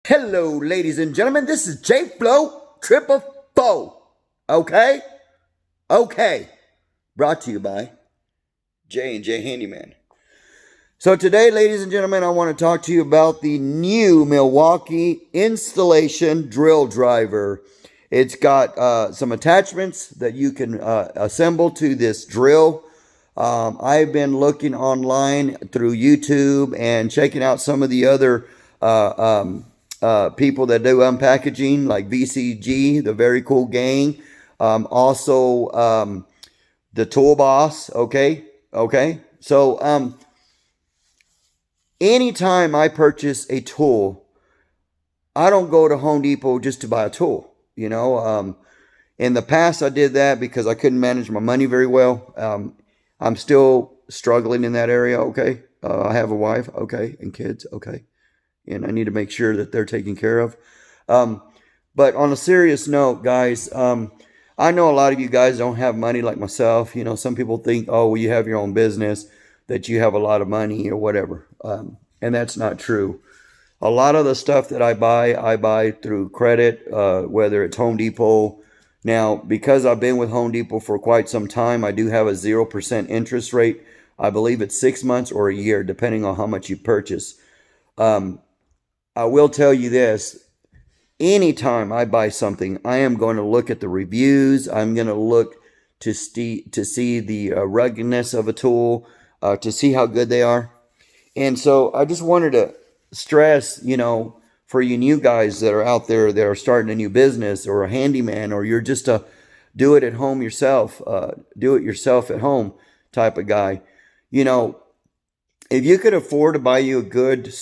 Hello, ladies and gentlemen. This is J Flow Triple Foe. Okay? Okay. Brought to you by J&J Handyman. So today, ladies and gentlemen, I want to talk to you about the new Milwaukee installation drill driver. It's got some attachments that you can assemble to this drill. I've been looking online through YouTube and checking out some of the other people that do unpackaging, like VCG, the Very Cool Gang. Also, the Tool Boss. Okay. So, anytime I purchase a tool, I don't go to Home Depot just to buy a tool. In the past, I did that because I couldn't manage my money very well. I'm still struggling in that area. Okay. I have a wife. Okay. And kids. Okay. And I need to make sure that they're taken care of. But on a serious note, guys, I know a lot of you guys don't have money like myself. Some people think, oh, well, you have your own business, that you have a lot of money or whatever. And that's not true. A lot of the stuff that I buy through credit, whether it's Home Depot. Now, because I've been with Home Depot for quite some time, I do have a 0% interest rate. I believe it's 6 months or a year, depending on how much you purchase. I will tell you this. Anytime I buy something, I am going to look at the reviews. I'm going to look to see the ruggedness of a tool, to see how good they are. And so I just wanted to stress, for you new guys that are out there that are starting a new business or a handyman, or you're just a do it at home yourself, do it yourself at home type of guy. If you could afford to buy you a good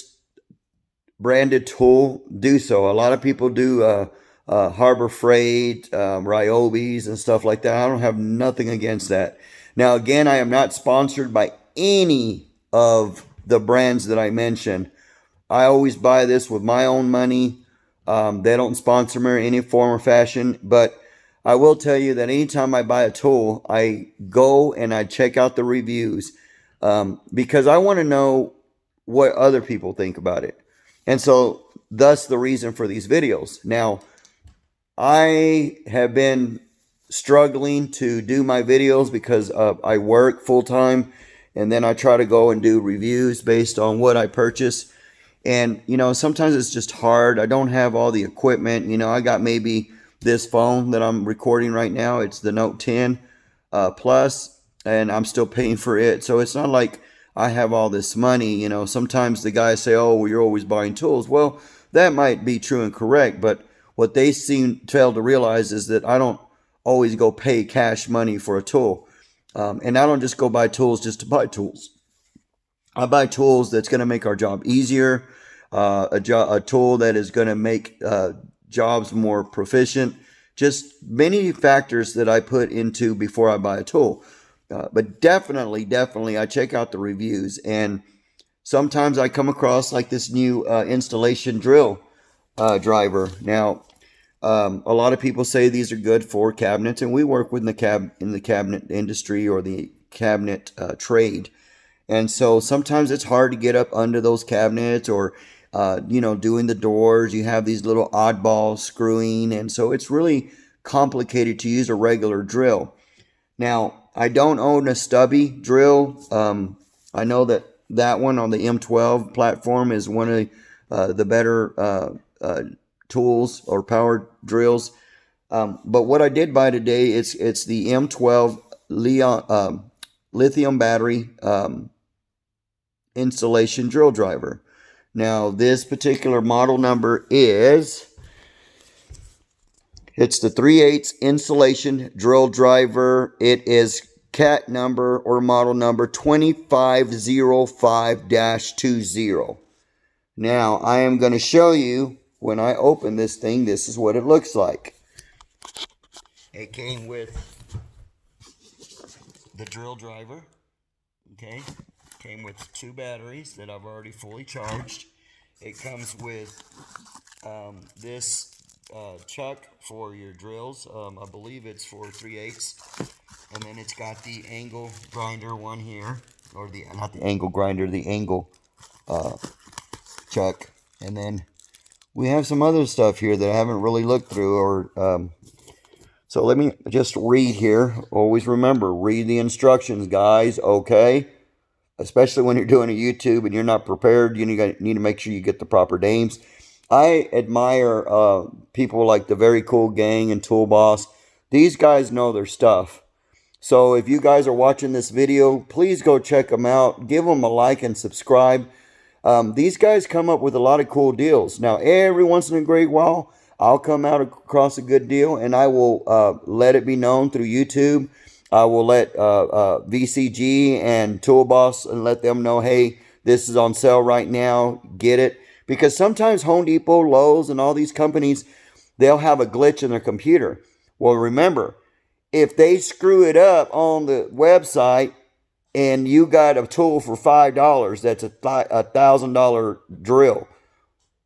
branded tool, do so. A lot of people do Harbor Freight, Ryobi's and stuff like that. I don't have nothing against that. Now, again, I am not sponsored by any of the brands that I mentioned. I always buy this with my own money. They don't sponsor me in any form or fashion, but I will tell you that anytime I buy a tool, I go and I check out the reviews, because I want to know what other people think about it. And so thus the reason for these videos. Now, I have been struggling to do my videos because I work full time, and then I try to go and do reviews based on what I purchase. And, sometimes it's just hard. I don't have all the equipment. I got maybe this phone that I'm recording right now. It's the Note 10 Plus, and I'm still paying for it. So it's not like I have all this money. Sometimes the guys say, oh, well, you're always buying tools. Well, that might be true and correct. But what they fail to realize is that I don't always go pay cash money for a tool. And I don't just go buy tools just to buy tools. I buy tools that's going to make our job easier, a tool that is going to make jobs more proficient. Just many factors that I put into before I buy a tool. But definitely, I check out the reviews. And sometimes I come across like this new installation drill driver. Now, a lot of people say these are good for cabinets, and we work with in the cabinet industry or the cabinet trade. And so sometimes it's hard to get up under those cabinets, or, doing the doors. You have these little oddball screwing. And so it's really complicated to use a regular drill. Now, I don't own a stubby drill. I know that one on the M12 platform is one of the better tools or power drills. But what I did buy today, it's the M12 lithium battery installation drill driver. Now, this particular model number it's the 3/8 installation drill driver. It is CAT number or model number 2505-20. Now, I am going to show you when I open this thing, this is what it looks like. It came with the drill driver. Okay. Came with 2 batteries that I've already fully charged. It comes with this chuck for your drills. I believe it's for 3/8. And then it's got the angle grinder one here, or not the angle grinder, the angle chuck. And then we have some other stuff here that I haven't really looked through. So let me just read here. Always remember, read the instructions, guys, okay? Especially when you're doing a YouTube and you're not prepared, you need to make sure you get the proper names. I admire people like the Very Cool Gang and Tool Boss. These guys know their stuff. So if you guys are watching this video, please go check them out. Give them a like and subscribe. These guys come up with a lot of cool deals. Now, every once in a great while, I'll come out across a good deal, and I will let it be known through YouTube. I will let VCG and Tool Boss and let them know, hey, this is on sale right now. Get it. Because sometimes Home Depot, Lowe's, and all these companies, they'll have a glitch in their computer. Well, remember, if they screw it up on the website and you got a tool for $5, that's a $1,000 drill,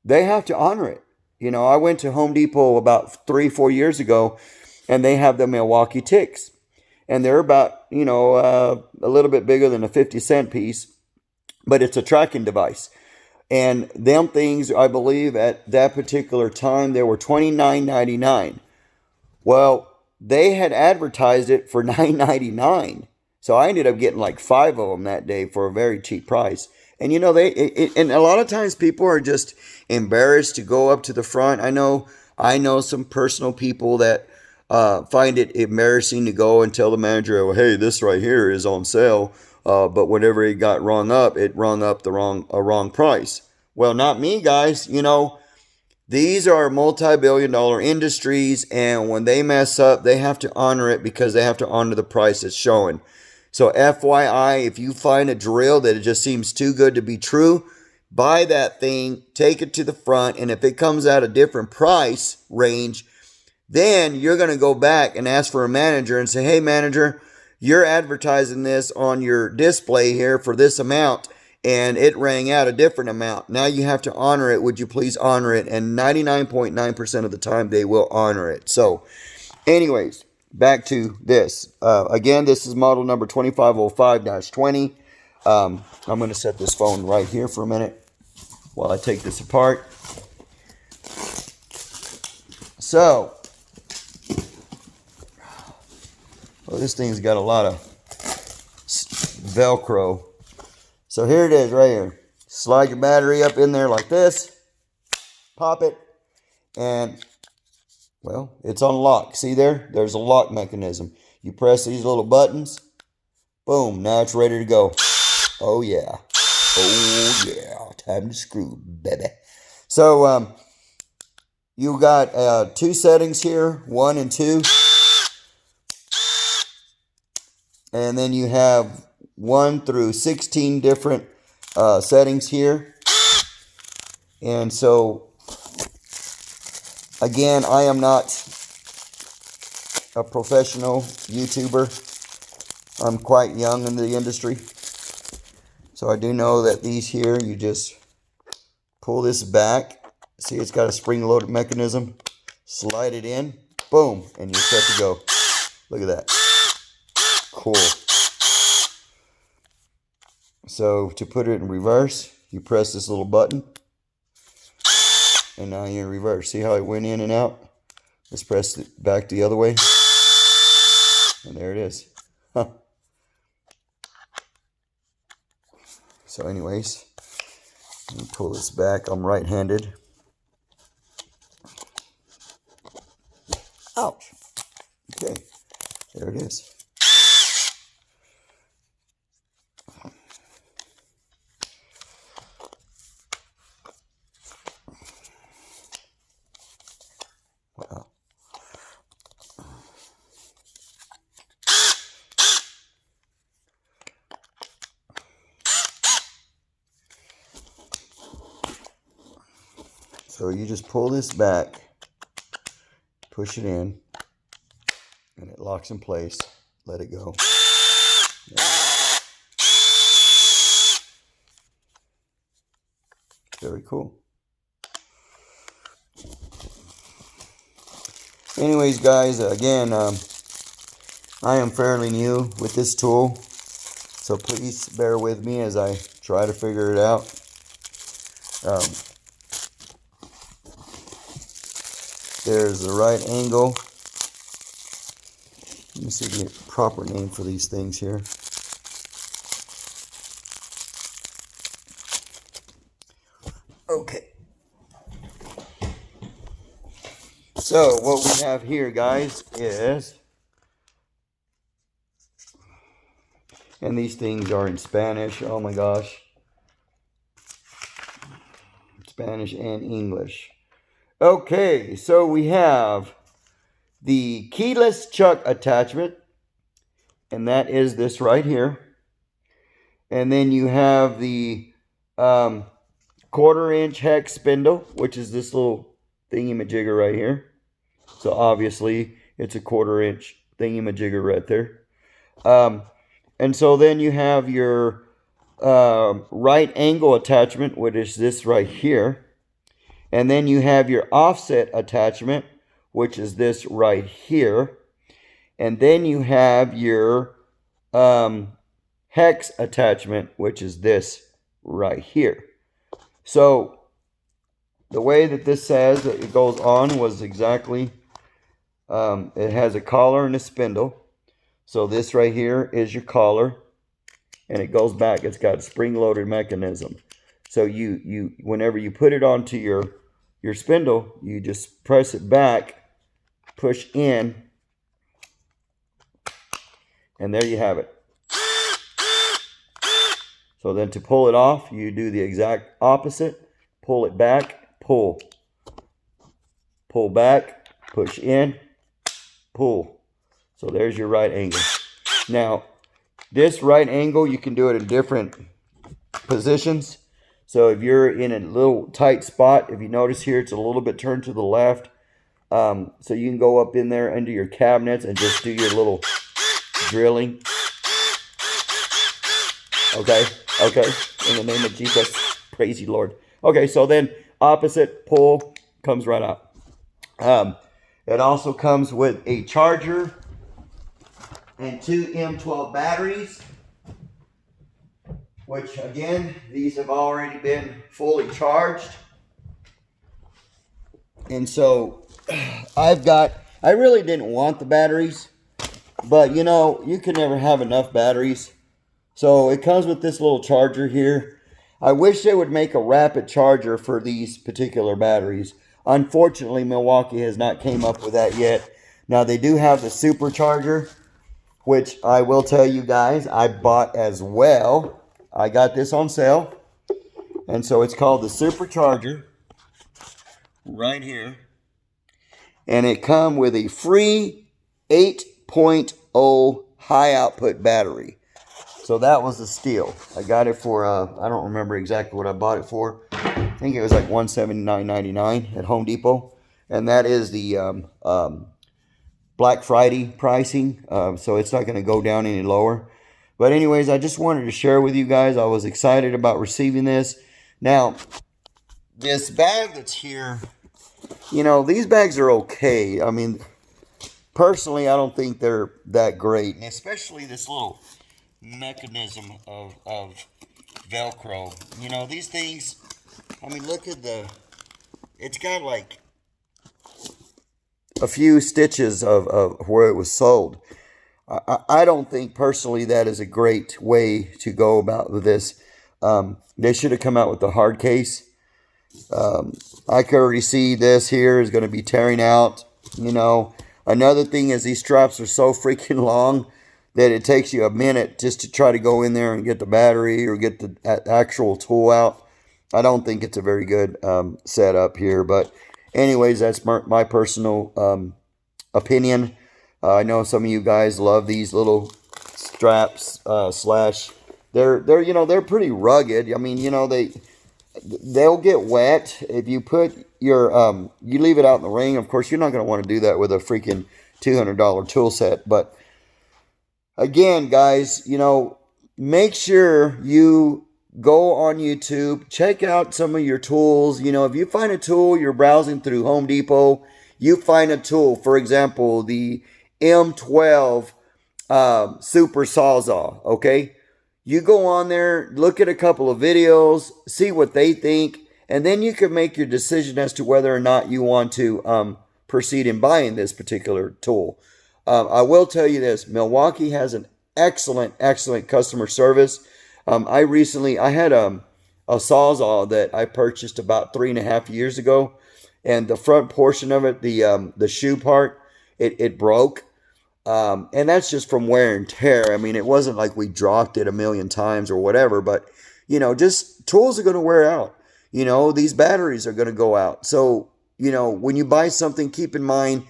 they have to honor it. You know, I went to Home Depot about 3-4 years ago, and they have the Milwaukee ticks. And they're about, you know, a little bit bigger than a 50-cent piece, but it's a tracking device. And them things, I believe, at that particular time, they were $29.99. Well, they had advertised it for $9.99. So I ended up getting like 5 of them that day for a very cheap price. And, you know, and a lot of times people are just embarrassed to go up to the front. I know some personal people that find it embarrassing to go and tell the manager, oh, hey, this right here is on sale. But whenever it got rung up, it rung up a wrong price. Well, not me, guys. You know, these are multi-billion-dollar industries, and when they mess up, they have to honor it because they have to honor the price it's showing. So FYI, if you find a drill that it just seems too good to be true, buy that thing, take it to the front, and if it comes out a different price range, then you're going to go back and ask for a manager and say, hey, manager, you're advertising this on your display here for this amount, and it rang out a different amount. Now you have to honor it. Would you please honor it? And 99.9% of the time, they will honor it. So, anyways, back to this. Again, this is model number 2505-20. I'm going to set this phone right here for a minute while I take this apart. So, well, this thing's got a lot of Velcro. So here it is right here. Slide your battery up in there like this. Pop it. And, well, it's on lock. See there? There's a lock mechanism. You press these little buttons. Boom. Now it's ready to go. Oh, yeah. Oh, yeah. Time to screw, baby. So, you got 2 settings here. 1 and 2. And then you have 1 through 16 different settings here. And so, again, I am not a professional YouTuber. I'm quite young in the industry. So I do know that these here, you just pull this back. See, it's got a spring-loaded mechanism. Slide it in. Boom. And you're set to go. Look at that. Cool. So to put it in reverse, you press this little button, and now you're in reverse. See how it went in and out? Let's press it back the other way, and there it is. Huh. So anyways, let me pull this back. I'm right-handed. Ouch. Okay, there it is. Wow. So you just pull this back, push it in, and it locks in place. Let it go. Yeah. Very cool. Anyways, guys, again, I am fairly new with this tool, so please bear with me as I try to figure it out. There's the right angle. Let me see if I can get a proper name for these things here. Okay. So what we have here, guys, is, and these things are in Spanish. Oh my gosh. Spanish and English. Okay, so we have the keyless chuck attachment, and that is this right here. And then you have the 1/4 inch hex spindle, which is this little thingy-majigger right here. So obviously it's a 1/4 inch thingy-majigger right there. And so then you have your right angle attachment, which is this right here. And then you have your offset attachment, which is this right here. And then you have your hex attachment, which is this right here. So the way that this says that it goes on was exactly, it has a collar and a spindle. So this right here is your collar, and it goes back. It's got a spring-loaded mechanism. So you whenever you put it onto your spindle, you just press it back, push in, and there you have it. So then to pull it off, you do the exact opposite. Pull it back, pull. Pull back, push in, pull. So there's your right angle. Now, this right angle, you can do it in different positions. So if you're in a little tight spot, if you notice here, it's a little bit turned to the left. So you can go up in there under your cabinets and just do your little drilling. Okay, in the name of Jesus, praise you, Lord. Okay, so then opposite, pull, comes right out. It also comes with a charger and 2 M12 batteries, which again, these have already been fully charged. And so I really didn't want the batteries, but you know, you can never have enough batteries. So it comes with this little charger here. I wish they would make a rapid charger for these particular batteries. Unfortunately, Milwaukee has not came up with that yet. Now they do have the supercharger, which I will tell you guys, I bought as well. I got this on sale. And so it's called the supercharger right here. And it comes with a free 8.0 high output battery. So that was a steal. I got it for, I don't remember exactly what I bought it for. I think it was like $179.99 at Home Depot. And that is the Black Friday pricing. So it's not going to go down any lower. But anyways, I just wanted to share with you guys. I was excited about receiving this. Now, this bag that's here, you know, these bags are okay. I mean, personally, I don't think they're that great. And especially this little mechanism of Velcro. You know, these things, I mean, look at it's got like a few stitches of where it was sold. I don't think personally that is a great way to go about this. They should have come out with the hard case. I can already see this here is going to be tearing out. You know, another thing is these straps are so freaking long that it takes you a minute just to try to go in there and get the battery or get the actual tool out. I don't think it's a very good setup here. But anyways, that's my personal opinion. I know some of you guys love these little straps slash. They're you know, they're pretty rugged. I mean, you know, they'll get wet if you put your you leave it out in the rain. Of course, you're not going to want to do that with a freaking $200 tool set. But again, guys, you know, make sure you go on YouTube, check out some of your tools. You know, if you find a tool, you're browsing through Home Depot, you find a tool, for example, the M12 super sawzall, okay? You go on there, look at a couple of videos, see what they think, and then you can make your decision as to whether or not you want to proceed in buying this particular tool. I will tell you this: Milwaukee has an excellent customer service. I had a Sawzall that I purchased about 3.5 years ago, and the front portion of it, the shoe part, it broke. And that's just from wear and tear. I mean, it wasn't like we dropped it a million times or whatever, but just tools are going to wear out. These batteries are going to go out. So, when you buy something, keep in mind,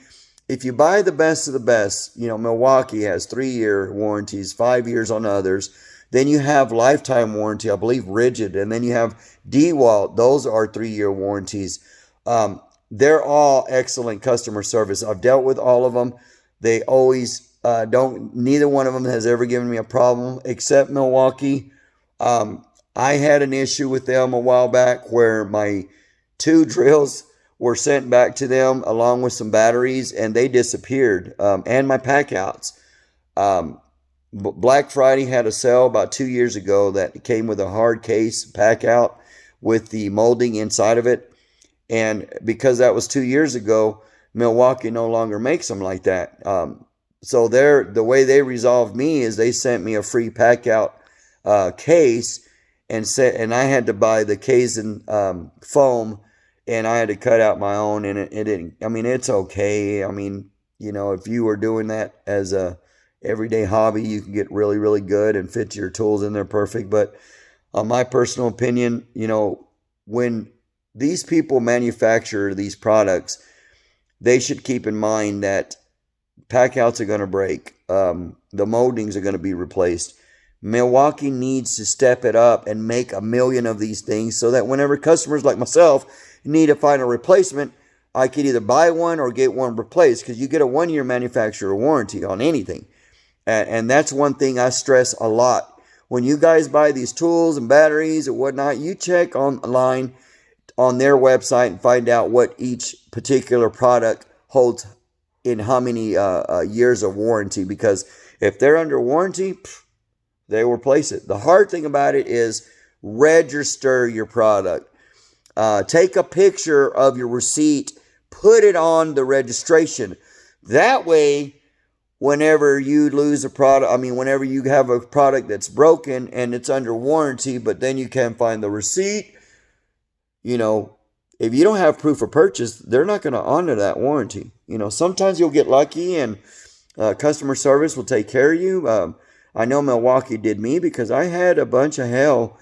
if you buy the best of the best, Milwaukee has 3-year warranties, 5 years on others. Then you have lifetime warranty, I believe Rigid, and then you have DeWalt. Those are 3-year warranties. They're all excellent customer service. I've dealt with all of them. They always neither one of them has ever given me a problem except Milwaukee. I had an issue with them a while back where my 2 drills were sent back to them along with some batteries, and they disappeared, and my pack outs. Black Friday had a sale about 2 years ago that came with a hard case pack out with the molding inside of it. And because that was 2 years ago, Milwaukee no longer makes them like that. So the way they resolved me is they sent me a free pack out case, and I had to buy the case in foam, and I had to cut out my own, and it didn't. I mean, it's okay. I mean, if you were doing that as a everyday hobby, you can get really, really good and fit your tools in there perfect. But my personal opinion, when these people manufacture these products, they should keep in mind that pack outs are going to break. The moldings are going to be replaced. Milwaukee needs to step it up and make 1 million of these things so that whenever customers like myself need to find a replacement, I could either buy one or get one replaced, because you get a 1-year manufacturer warranty on anything. And that's one thing I stress a lot. When you guys buy these tools and batteries and whatnot, you check online on their website and find out what each particular product holds in how many years of warranty. Because if they're under warranty, they will replace it. The hard thing about it is register your product. Take a picture of your receipt, put it on the registration. That way, whenever you lose a product, whenever you have a product that's broken and it's under warranty, but then you can't find the receipt, if you don't have proof of purchase, they're not going to honor that warranty. Sometimes you'll get lucky and customer service will take care of you. I know Milwaukee did me, because I had a bunch of hell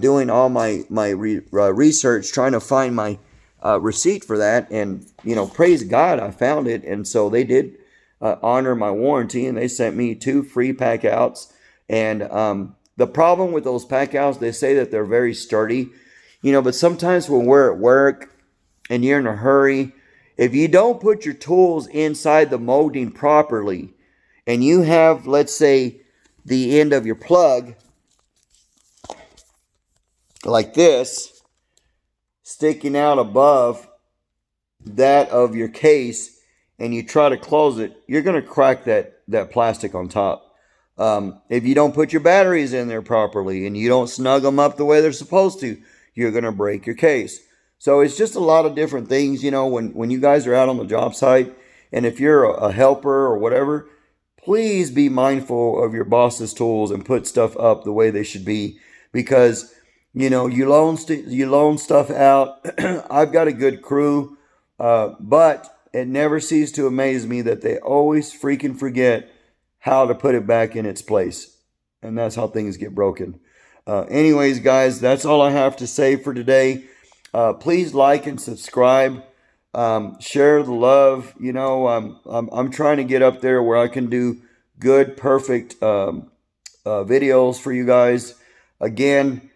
doing all my research, trying to find my receipt for that. And, praise God, I found it. And so they did honor my warranty, and they sent me 2 free pack outs. And the problem with those pack outs, they say that they're very sturdy, but sometimes when we're at work and you're in a hurry, if you don't put your tools inside the molding properly, and you have, let's say, the end of your plug like this sticking out above that of your case, and you try to close it, you're going to crack that plastic on top. If you don't put your batteries in there properly and you don't snug them up the way they're supposed to, you're going to break your case. So it's just a lot of different things, when you guys are out on the job site, and if you're a helper or whatever, please be mindful of your boss's tools and put stuff up the way they should be, because, you loan stuff out. I've got a good crew, but it never ceases to amaze me that they always freaking forget how to put it back in its place. And that's how things get broken. Anyways, guys, that's all I have to say for today. Please like and subscribe. Share the love. I'm trying to get up there where I can do good, perfect videos for you guys. Again,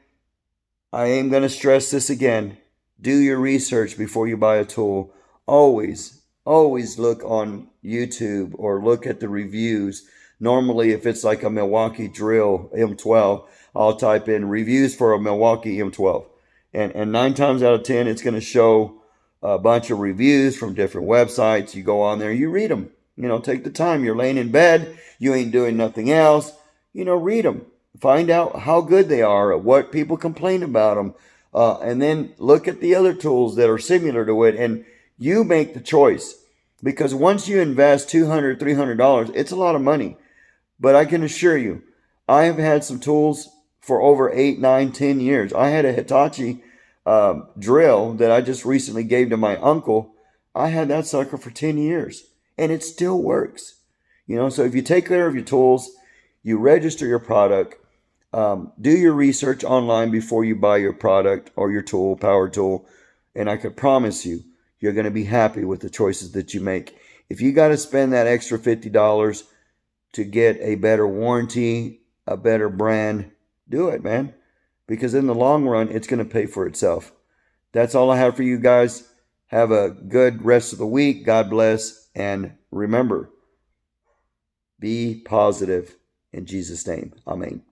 I am going to stress this again. Do your research before you buy a tool. Always look on YouTube or look at the reviews. Normally, if it's like a Milwaukee drill M12, I'll type in reviews for a Milwaukee M12. And 9 times out of 10, it's going to show a bunch of reviews from different websites. You go on there, you read them. Take the time. You're laying in bed, you ain't doing nothing else. Read them. Find out how good they are, what people complain about them. And then look at the other tools that are similar to it, and you make the choice. Because once you invest $200, $300, it's a lot of money. But I can assure you, I have had some tools for over 8, 9, 10 years. I had a Hitachi drill that I just recently gave to my uncle. I had that sucker for 10 years and it still works. So if you take care of your tools, you register your product, do your research online before you buy your product or your tool, power tool, and I could promise you, you're going to be happy with the choices that you make. If you got to spend that extra $50 to get a better warranty, a better brand, do it, man. Because in the long run, it's going to pay for itself. That's all I have for you guys. Have a good rest of the week. God bless. And remember, be positive in Jesus' name. Amen.